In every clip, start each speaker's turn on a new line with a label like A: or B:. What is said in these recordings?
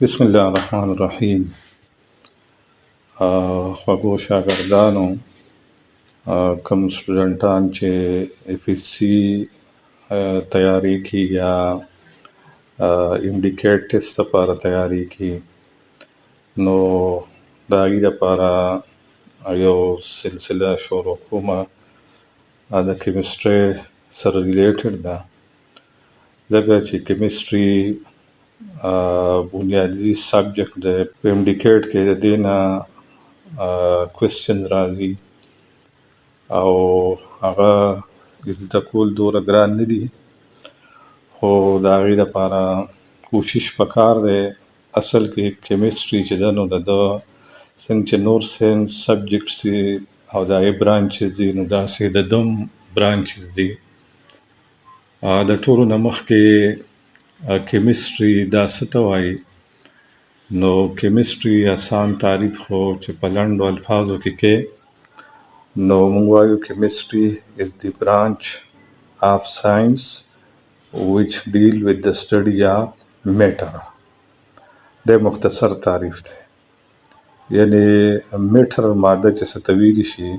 A: بسم الله الرحمن الرحیم. خوږو شاګردانو، کوم سټوډنټان چې FSC تیاری کی یا mdcat ټیسټ لپاره تیاری کی، نو د هغې لپاره یو سلسله شروع کومه د کیمسټري سره ریلیټډ ده، ځکه چې کیمسټري بنیادي سبجیکټ دی. په mdcat کې د دې نه کوېسچن راځي او هغه زده کول دومره ګران نه دي، خو د هغې لپاره کوشش پکار دی. اصل کې کیمسټري چې ده نو د ده څنګه چې نور ساینس سبجیکټس دي او د هغې برانچز دي، نو داسې د ده هم برانچز دي. د ټولو نه مخکې کیمسټري دا څه ته وایي؟ نو کیمسټري آسان تعریف خو چې په لنډو الفاظو کې کې نو موږ وایو کیمسټري is the branch of science which deal with the study of matter. د مختصر تعریف دی، یعنی میټر ماده چې څه ته ویلی شي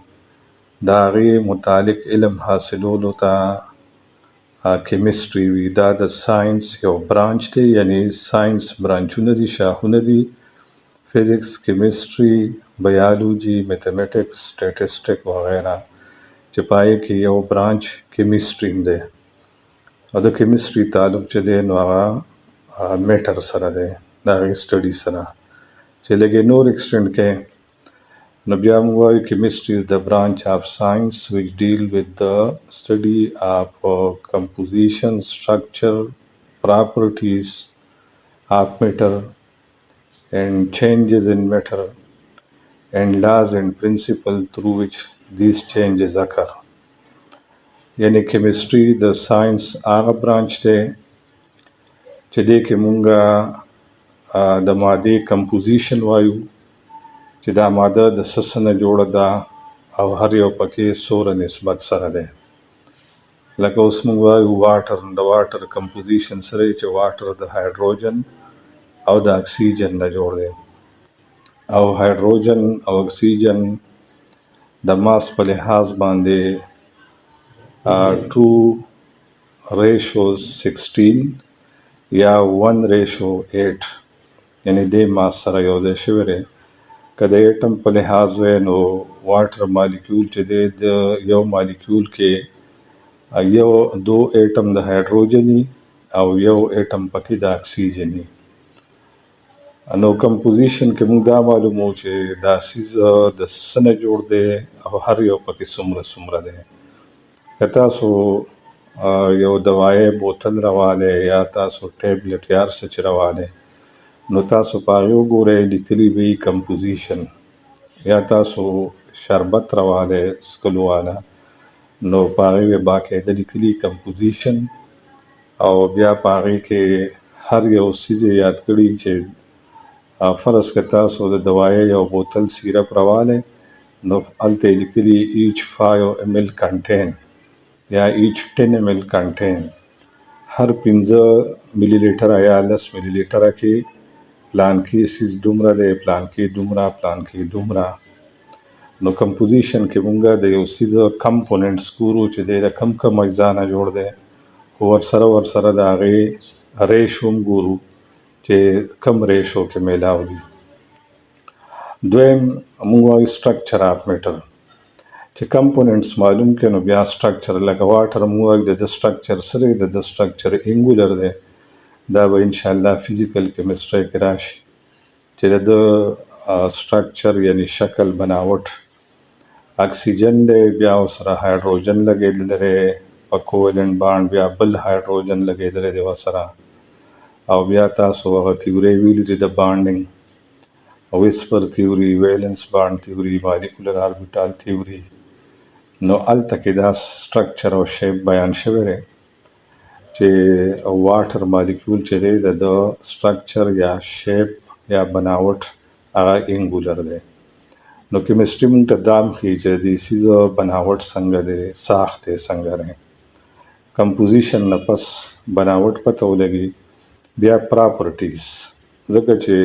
A: د هغې متعلق علم حاصلولو ته کیمسټري وي. دا د ساینس یو برانچ دی، یعنی ساینس برانچونه دي، شاخونه دي: فزیکس، کیمسټري، بیالوجي، میتھمیټکس، سټیټسټک وغیره، چې په هغې کې یو برانچ کیمسټري دی. او د کیمسټري تعلق چې دی نو هغه میټر سره دی، د هغې سټډي سره. چې لږ نور ایکسټینډ کې نو بیا موږ وایو کیمسټري is the branch of science which deal with the study of composition, structure, properties of matter and changes in matter and laws and principles through which these changes occur. یعنی کیمسټري د ساینس هغه برانچ دی چې دې کې مونږ د مادې کمپوزیشن وایو، چې دا ماده د څه نه جوړه ده او هر یو پکې څومره نسبت سره دی. لکه اوس مونږ وایو واټر، د واټر کمپوزیشن سره چې واټر د هایډروجن او د اکسیجن نه جوړ دی، او هایډروجن او اکسیجن د ماس په لحاظ باندې 2:16 یا 1:8 یعنی دې ماس سره یو ځای شوی دی. که د ایټم په لحاظ وی نو واټر مالیکول چې دی د یو مالیکول کې دو ایټم د هایډروجن او یو ایټم پکې د اکسیجن. نو کمپوزیشن کې موږ دا معلومو چې دا څیز د څه نه جوړ دی او هر یو پکې څومره دی. که تاسو یو دوایي بوتل راوالی یا تاسو ټیبلټ یا هر څه چې راوالی، نو تاسو په هغې وګورئ لیکلي به وي کمپوزیشن. یا تاسو شربت راوالی څښلو والا، نو په هغې به باقاعده لیکلي کمپوزیشن، او بیا په هغې کې هر یو څیز یې یاد کړي چې فرض که تاسو د دوایي یو بوتل سیرپ راوالی، نو هلته یې لیکلي each 5 ml contain یا each 10 ml contain، هر 15 ملي لیټره یا 10 ملي لیټره کې پلانکي څیز دومره دی، پلانکي دومره، پلانکي دومره. نو کمپوزیشن کې مونږ د یو څیز کمپوننټس ګورو چې دی د کم اجزا نه جوړ دی، خو ورسره د هغې ریشو هم ګورو چې کم ریشو کې میلاو دي. دویم مونږ وایو سټرکچر آف میټر. چې کمپوننټس معلوم کړو نو بیا سټرکچر، لکه واټر مونږ وایو د سټرکچر سره د سټرکچر انګولر دی. دا به انشاءالله فزیکل کیمسټري کې راشي چې د سټرکچر یعنی شکل، بناوټ. اکسیجن دی، بیا ورسره هایډروجن لګېدلی دی په کوولنټ بانډ، بیا بل هایډروجن لګېدلی دی ورسره، او بیا تاسو هغه تیورۍ ویلي دي د بانډنګ، ویسپر تیوري، ویلنس بانډ تیوري، مالیکولر آربیټال تیوري. نو هلته کې دا سټرکچر او شیپ بیان شوی دی چې واټر مالیکول چې دی د سټرکچر یا شیپ یا بناوټ هغه انګولر دی. نو کیمسټري موږ ته دا هم ښیي چې د دې څیز بناوټ څنګه دی، ساخت یې څنګه دی. کمپوزیشن نه پس بناوټ پته ولګي، بیا پراپرټیز. ځکه چې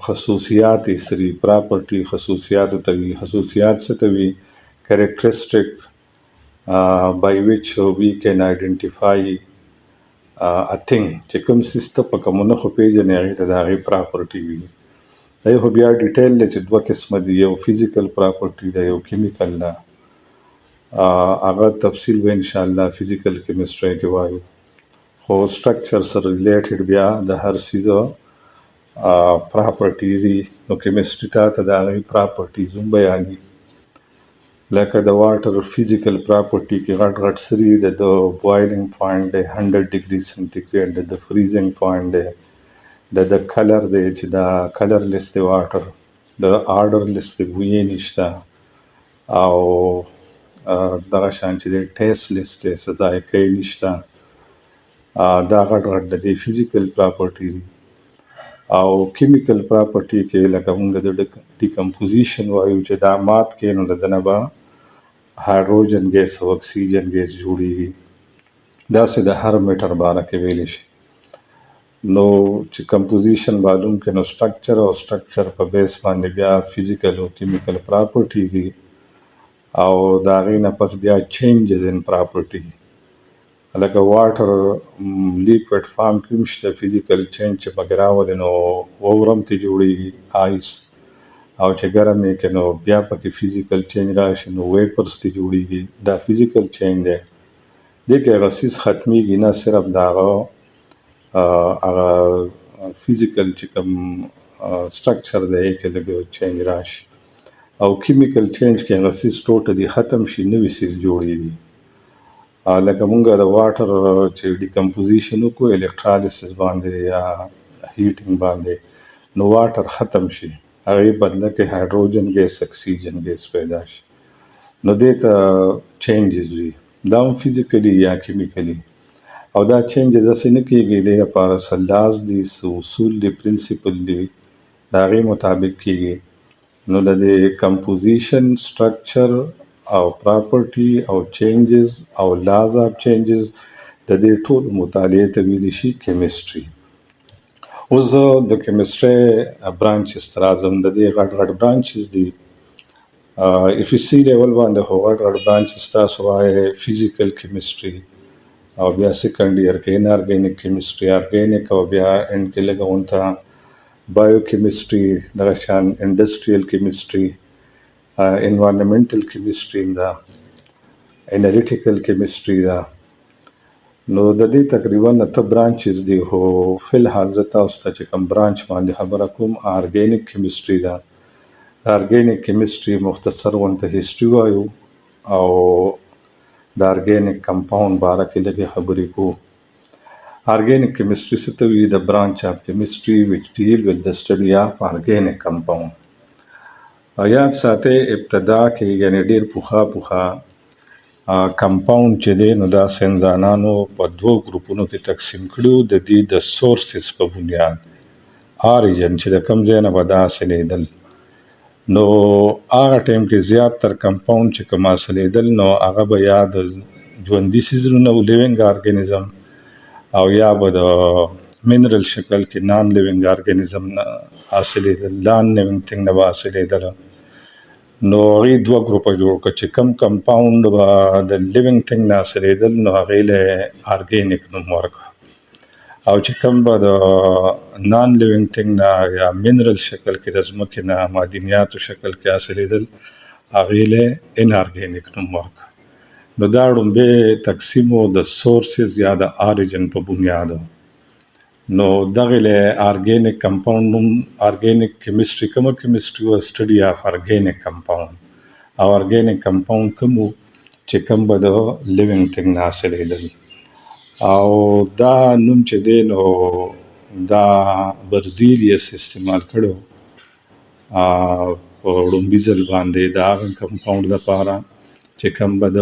A: خصوصیات یې سری پراپرټي خصوصیات ته وي. خصوصیات څه ته وي؟ characteristic by which we can identify a thing. چې کوم سیسته په کومه نښو پیژنې هغې ته د هغې پراپرټي وي. دا خو بیا ډیټیل دی چې دوه قسمه دي، یو فزیکل پراپرټي ده، یو کیمیکل ده. هغه تفصیل به انشاءالله فزیکل کیمسټري کې وایو. خو سټرکچر سره ریلیټډ بیا د هر څیز پراپرټیز دي، نو کیمسټري ته د هغې پراپرټیز هم بیاني. لکه د واټر فزیکل پراپرټي کې غټ غټ سري د بوایلینګ پوینټ دی 100 ډیګري سنټیګریډ، د فریزینګ پوینټ دی، د کلر دی چې دا کلرلیس دی واټر، د آرډرلیس دی بویې نشته، او دغه شان چې دی ټیسټلیس دی څه ذایقه یې نشته. دا غټ غټ د دې فزیکل پراپرټي دي. او کیمیکل پراپرټي کې لکه موږ د ډیکمپوزیشن وایو چې دا مات کې نو د دنه به هایدروجن ګیس او اکسیجن ګیس جوړیږي. داسې د هر میټر باره کې ویلی شي. نو چې کمپوزیشن معلوم کړي نو سټرکچر او سټرکچر په بیس باندې بیا فزیکل او کیمیکل پراپرټیز دي، او د هغې نه پس بیا چینجز ان پراپرټي. لکه واټر لیکوډ فارم کې هم شته فزیکل چینج چې پکې راولي نو وورم ترې جوړیږي آیس، او چې ګرم یې کړي نو بیا پکې فزیکل چینج راشي نو ویپرز ترې جوړیږي. دا فزیکل چینج دی. دې کې هغه څیز ختمیږي نه، صرف د هغه فزیکل چې کوم سټرکچر دی هغې کې لږ چینج راشي. او کیمیکل چینج کې هغه څیز ټوټلی ختم شي، نوي څیز جوړیږي. لکه مونږ د واټر چې ډیکمپوزیشن وکړو الکترالیسس باندې یا هیټینګ باندې، نو واټر ختم شي، هغې بدله کې هایدروجن ګیس اکسیجن ګیس پیدا شي، نو دې ته چینجز وي. دا هم فزیکلی یا کیمیکلی. او دا چینجز هسې نه کېږي، دې لپاره څه لاز دي، څه اصول دي، پرنسپل دي، د هغې مطابق کېږي. نو د دې کمپوزیشن، سټرکچر او پراپرټي او چینجز او لاز آف چینجز د دې ټولو مطالعې ته ویلی شي کیمسټري. اوس زه د کیمسټري برانچز ته راځم. د دې غټ غټ برانچز دي. اف یو سی لیول باندې خو غټ غټ برانچز تاسو وایې فزیکل کیمسټري، او بیا سیکنډ ایئر کې ان ارګینک کیمسټري، ارګینک، او بیا اینډ کې لږه غونته بایو کیمسټري، دغه شان انډسټریل کیمسټري، انوایرنمنټل کیمسټري ده، انالیټیکل کیمسټري ده. نو د دې تقریبا 8 برانچز دي. خو فی الحال زه تاسو ته چې کوم برانچ باندې خبره کوم ارګینک کیمسټري ده. د ارګینک کیمسټري مختصر غونته هیسټري وایو، او د ارګینک کمپاوند باره کې لږې خبرې کوو. Organic chemistry څه ته وایي؟ د برانچ آف کیمسټري which deal with the study of organic compound. یاد ساتئ ابتدا کې یعنې ډېر پخوا کمپاوند چې دی نو دا ساینسدانانو په 2 ګروپونو کې تقسیم کړي، د دې د سورسز په بنیاد، آریجن چې د کوم ځای نه به دا حاصلېدل. نو هغه ټایم کې زیات تر کمپاوند چې کوم حاصلېدل نو هغه به یا د ژوندي څیزونو نه لیوینګ ارګانیزم، او یا به د منرل شکل کې نان لیوینګ ارګانیزم نه حاصلېدل، نان لیوینګ تھنګ نه به حاصلېدل. نو هغې 2 ګروپه جوړ کړه چې کم کمپاوند به د لیوینګ تھنګ نه حاصلېدل نو هغې له ارګینک نوم ورکړه، او چې کم به د نان لیوینګ تھنګ نه یا منرل شکل کې د ځمکې نه معدنیاتو شکل کې حاصلېدل هغې له ان ارګینک نوم ورکړه. نو دا ړومبی تقسیم و د سورسز یا د آریجن په بنیاد. نو دغې له ارګینک کمپاوند نوم، ارګینک کیمسټري کومه کیمسټري وه؟ سټډي آف ارګینک کمپاوند. او ارګینک کمپاوند کوم و چې کوم به د لیوینګ تھنګ نه حاصلېدل. او دا نوم چې دی نو دا برزیلیس استعمال کړی په ړومبي ځل باندې د هغه کمپاوند لپاره چې کوم به د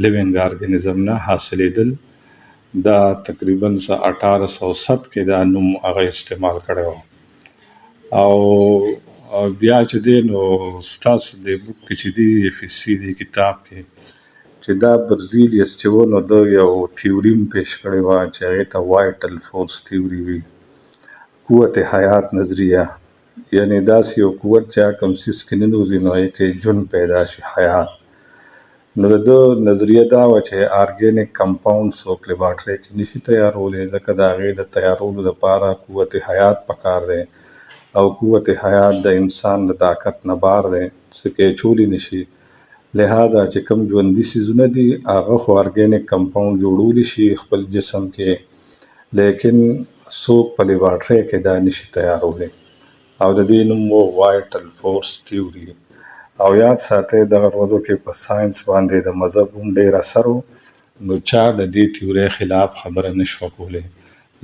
A: لیوینګ ارګانیزم نه حاصلېدل. دا تقریبا 1807 کې دا نوم هغه استعمال کړی و. او بیا چې دی نو ستاسو د بک کې چې دی FSC دی کتاب کې چې دا برزیلیس چې و نو د یو تیوري هم پیش کړی وه چې هغې ته وایټل فورس تیوري وي. قوت حیات نظریه، یعنی داسې یو قوت چې کوم څیز کې ننوځي نو هغې کې ژوند پیدا شي، حیات. نو د ده نظریه دا وه چې ارګینیک کمپاوند څوک لیبارټرۍ کې نشي تیارولی، ځکه د هغې د تیارولو لپاره قوت حیات پکار دی، او قوت حیات د انسان د طاقت نه بار دی څه کې اچولی نشي. لہذا چې کوم ژوندي څیزونه دي هغه خو ارګینیک کمپاوند جوړولی شي خپل جسم کې، لیکن څوک په لیبارټرۍ کې دا نشي تیارولی، او د دې نوم و وایټل فورس تیوري. او یاد ساتئ دغه ورځو کې په ساینس باندې د مذهب هم ډېر اثر و، نو چا د دې تیورۍ خلاف خبره نشوه کولی،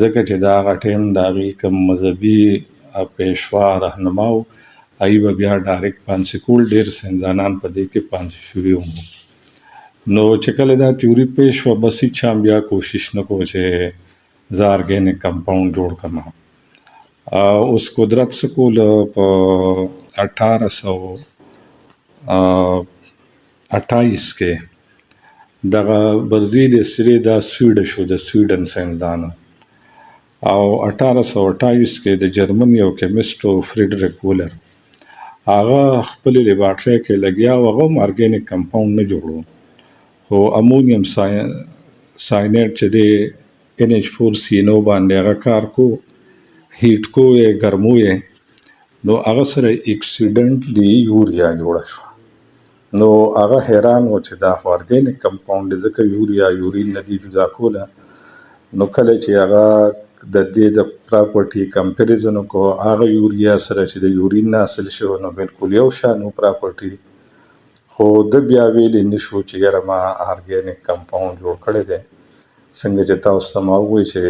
A: ځکه چې د هغه ټیم د هغې کوم مذهبي پیشوا رهنما و هغوی به بیا ډایرکټ پانسي کول، ډېر ساینسدانان په دې کې پانسي شوي هم وو. نو چې کله دا تیوري پیش شوه بس هېچا هم بیا کوشش نه کوو چې زه ارګینیک کمپاوند جوړ کړم. اوس قدرت څه کوله په 1828 کې دغه برزیل ایسټري دا سویډش و، د سویډن ساینسدانو، او 1828 کې د جرمن یو کیمسټ و فریډریک وولر، هغه خپلې لیبارټرۍ کې لګیا و، هغه هم ارګینیک کمپاوند نه جوړو، خو امونیم ساینیډ چې دی NH4CO باندې هغه کار کو، هیټ کو یې ګرمو یې، نو هغه سره اکسیډنټلی یوریا جوړه شوه. نو هغه حیران و چې دا خو ارګینیک کمپاوند دی، ځکه یوریا یورین نه دي جدا کوله. نو کله چې هغه د دې د پراپرټي کمپیریزن وکړو هغه یوریا سره چې د یورین نه حاصل شوی نو بالکل یو شان و پراپرټي، خو ده بیا ویلی نشو چې یاره ما ارګینیک کمپاوند جوړ کړی دی. څنګه چې تاسو ته ما ووایي چې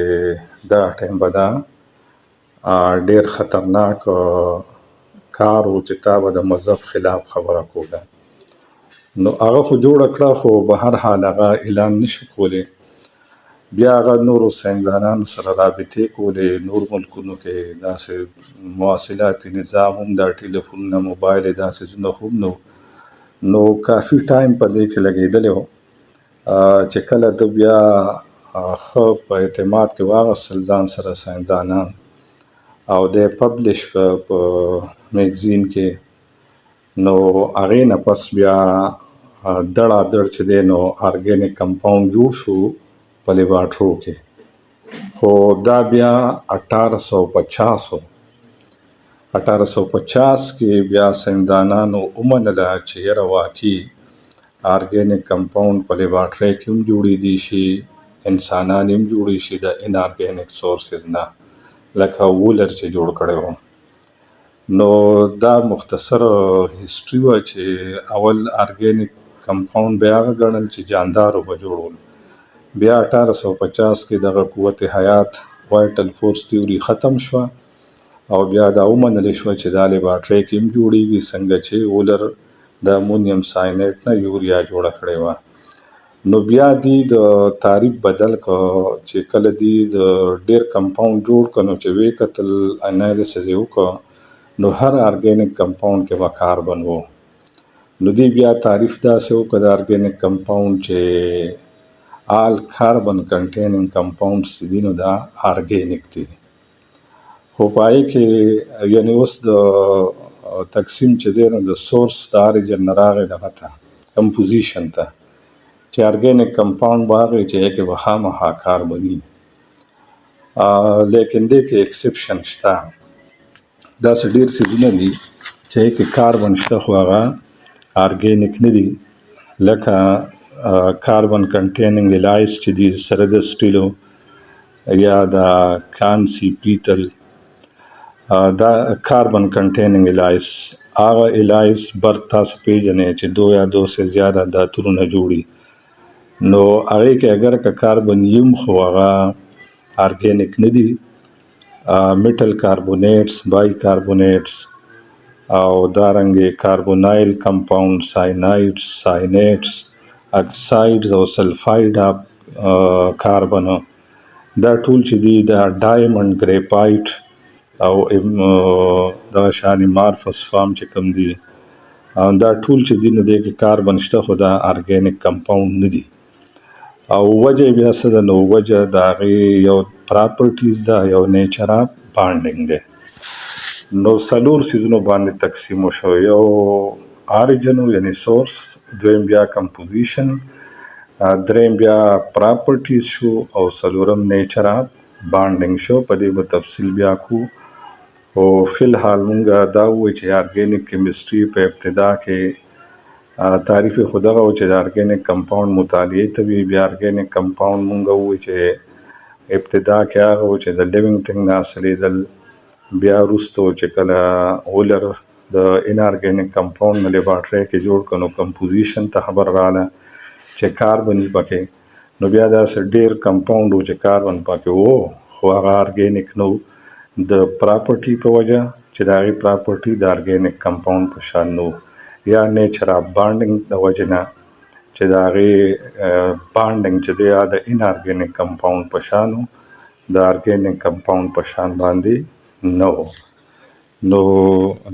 A: دغه ټایم به دا ډېر خطرناک کار و چې تا به د مذهب خلاف خبره کوله. نو هغه خو جوړه کړه، خو به هر حال هغه اعلان نشو کولی. بیا هغه نورو ساینسدانانو سره رابطې کولې، نور ملکونو کې داسې مواصلاتي نظام هم، دا ټلیفونونه موبایل یې دا څیزونه هم نو، نو کافي ټایم په دې کې لګېدلی و چې کله ده بیا ښه په اعتماد کې واخیستل ځان سره ساینسدانان، او دی پبلش کړه په میګزین کې، نو هغې نه پس بیا دړادړ چې دی نو ارګینیک کمپاوند جوړ شو په لیبارټرو کې. خو دا بیا 1850 کې بیا ساینسدانانو ومنله چې یاره واقعي ارګینیک کمپاوند په لیبارټرۍ کې هم جوړېدی شي، انسانان هم جوړی شي د ان ارګینیک سورسز نه، لکه وولر چې جوړ کړی و. نو دا مختصر هیسټري وه چې اول ارګینیک کمپاوند بیا هغه ګڼل چې جاندارو به جوړول، بیا 1850 کې دغه قوت حیات وایټل فورس تیوري ختم شوه، او بیا دا ومنل شوه چې دا لیبارټرۍ کې هم جوړیږي، څنګه چې وولر د امونیم ساینیډ نه یوریا جوړه کړې وه. نو بیا دی د تعریف بدل که چې کله دی د ډېر کمپاوند جوړ که نو چې ویې کتل انالیسز یې وکړه نو هر ارګینیک کمپاوند کې به کاربن و. نو دی بیا تعریف داسې وکړه د ارګینیک کمپاوند چې آل کاربن کنټینینګ کمپاوندز چې دي نو دا ارګینیک دي. خو په هغې کې یعنې اوس د تقسیم چې دی نو د سورس د اریجن نه راغی دغه ته کمپوزیشن ته، چې ارګینیک کمپاوند به هغه چې هغې کې به خامخا کاربني، لیکن دې کې ایکسپشن شته، داسې ډېر څیزونه دي چې هغې کې کاربن شته خو هغه ارګینیک نه دي، لکه کاربن کنټینینګ الایز چې دي سره د سټیلو یا د کانسی پیتل، دا کاربن کنټینینګ الایز، هغه الایز برد تاسو پیژنئ چې 2 یا 2 سے زیاده د اترونه جوړي، نو هغې کې اگر که کاربن یم خو هغه ارګینیک نه دي. میټل کاربونیټس، بای کاربونیټس، او دارنګې کاربونایل کمپاوند، ساینایډس، ساینیټس، اکسایډز او سلفاید آف کاربن، دا ټول چې دي دا ډایمنډ، ګریپایټ او دغه شان مارفس فام چې کوم دي دا ټول چې دي نو دې کې کاربن شته خو دا ارګینیک کمپاوند نه دي. او وجه بیا څه ده؟ نو وجه د هغې یو پراپرټیز ده، یو نیچر آف بانډینګ دی. نو څلور څیزونو باندې تقسیم وشو. یو آریجن یعنی سورس، دویم بیا کمپوزیشن، دریم بیا پراپرټیز شو، او څلورم نیچر اف بانډینګ شو. په دې به تفصیل بیا کو. او فی الحال مونږ دا ووایو چې ارګینیک کیمستري په ابتدا کې تعریف یې خو دغه و چې د ارګینیک کمپاوند مطالعې ته وي. بیا ارګینیک کمپاوند مونږ ووایو چې ابتدا کې هغه و چې د لیوینګ تھنګ نه حاصلېدل. بیا وروسته چې کله ولر د انارګینیک کمپاوند نه لیبارټرۍ کې جوړ کړ نو کمپوزیشن ته خبر راغله چې کاربن یې پکې. نو بیا داسې ډېر کمپاوند و چې کاربن پکې و خو هغه ارګینیک نه و. د پراپرټي په وجه چې د هغې پراپرټي د ارګینیک کمپاوند په شان نه و، یا نیچر اف بانډینګ د وجې نه چې د هغې بانډینګ چې دی د انارګینیک کمپاوند په شان و، د ارګینیک کمپاوند په شان باندې نه و. نو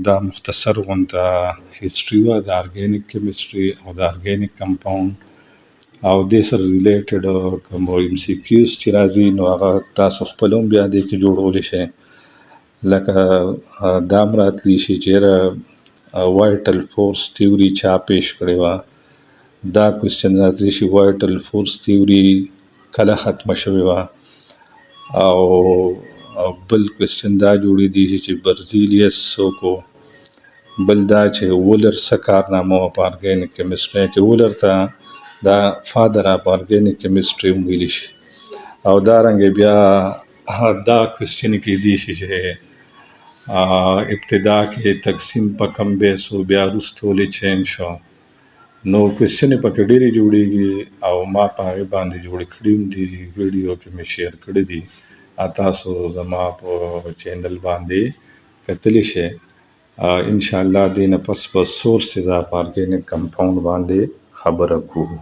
A: دا مختصر غونته هسټري وه د ارګینیک کیمستري او د ارګینیک کمپاوند. او دې سره ریلیټډ کوم ایم سی کیوز چې راځي نو هغه تاسو خپل هم بیا دې کې جوړولی شئ. لکه دا هم راتلی شي چې یاره وایټل فورس تیوري چا پیش کړې وه. دا کوېسچن راتلی شي وایټل فورس تیوري کله ختمه شوې وه. او بل کوېسچن دا جوړېدی شي چې برزیلیس څوک و. بل دا چې ولر څه کارنامه وه په ارګینیک کیمسټرۍ کې. ولر ته دا فادر اف ارګینیک کیمسټري هم ویلی شي. او دارنګې بیا دا کوېسچن کیدی شي چې ابتدا کې تقسیم په کم بیس و بیا وروسته ولې چینج شو. نو کوېسچنې پکې ډېرې جوړېږي او ما په هغې باندې جوړې کړي هم دي، ویډیو کې مې شیر کړي دي. تاسو زما په چینل باندې کتلی شئ. انشاءالله دې نه پس په سورسز اف ارګینیک کمپاوند باندې خبره کوو.